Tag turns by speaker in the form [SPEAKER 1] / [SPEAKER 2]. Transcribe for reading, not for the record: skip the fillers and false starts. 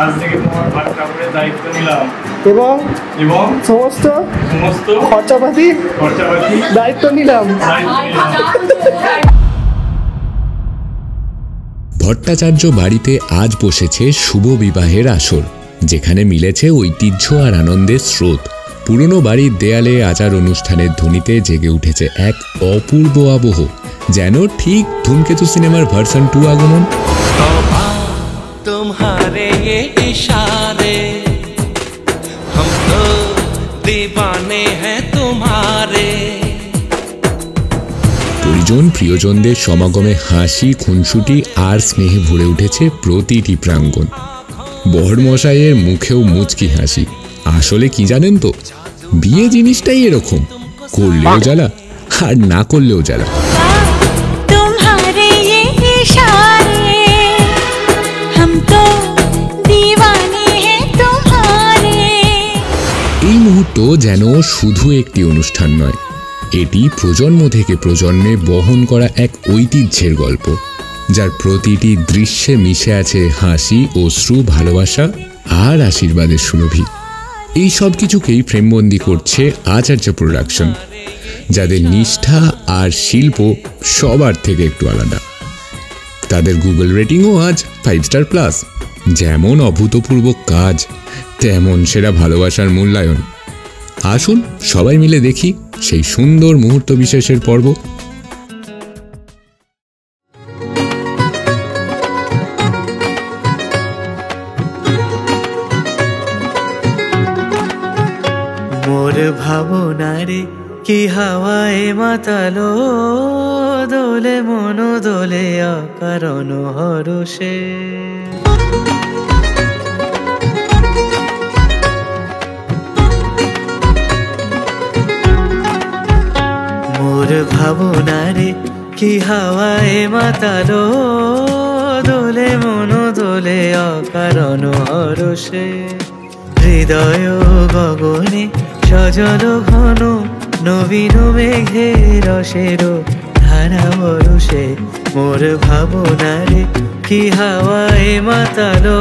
[SPEAKER 1] আজ থেকে তোমার ভাত কাপড়ের দায়িত্ব নিলাম
[SPEAKER 2] এবং
[SPEAKER 1] এবং
[SPEAKER 2] সমস্ত খরচাপাতি দায়িত্ব নিলাম।
[SPEAKER 3] ভট্টাচার্য বাড়িতে আজ বসেছে শুভ বিবাহের আসর, যেখানে মিলেছে ঐতিহ্য আর আনন্দের স্রোত। পুরনো বাড়ির দেয়ালে আচার অনুষ্ঠানের ধ্বনিতে জেগে উঠেছে এক অপূর্ব আবহ, যেন ঠিক ধূমকেতু সিনেমার ভার্সন 2 আগমন।
[SPEAKER 4] तुम्हारे ये इशारे हम तो दीवाने हैं तुम्हारे।
[SPEAKER 3] পরিজন প্রিয়জনদের সমাগমে হাসি, খুনসুটি আর স্নেহে ভরে উঠেছে প্রতিটি প্রাঙ্গণ। বরমশাইয়ের মুখেও মুচকি হাসি। আসলে কি জানেন তো, বিয়ে জিনিসটাই এরকম, করলেও জ্বালা আর না করলেও জ্বালা। এই মুহূর্ত যেন শুধু একটি অনুষ্ঠান নয়, এটি প্রজন্ম থেকে প্রজন্মে বহন করা এক ঐতিহ্যের গল্প, যার প্রতিটি দৃশ্যে মিশে আছে হাসি, অশ্রু, ভালোবাসা আর আশীর্বাদের সুরভি। এই সব কিছুকেই ফ্রেমবন্দি করছে আচার্য প্রোডাকশন, যাদের নিষ্ঠা আর শিল্প সবার থেকে একটু আলাদা। তাদের গুগল রেটিংও আজ 5 স্টার প্লাস। যেমন অভূতপূর্ব কাজ, তেমন সেরা ভালোবাসার মূল্যায়ন। আসুন সবাই মিলে দেখি সেই সুন্দর মুহূর্ত বিশেষের পর্ব।
[SPEAKER 5] মোর ভাবনারে কি হাওয়ায় মাতালো, দোলে মন দোলে অকারণ হরষে। মোর ভাবনারে কি হাওয়ায় মাতালো, দোলে মন দোলে অকারণ হরষে। হৃদয় গগনে সজল ঘন নবীন মেঘে রসের ধারা বরষে। মোর ভাবনারে কি হাওয়ায় মাতালো,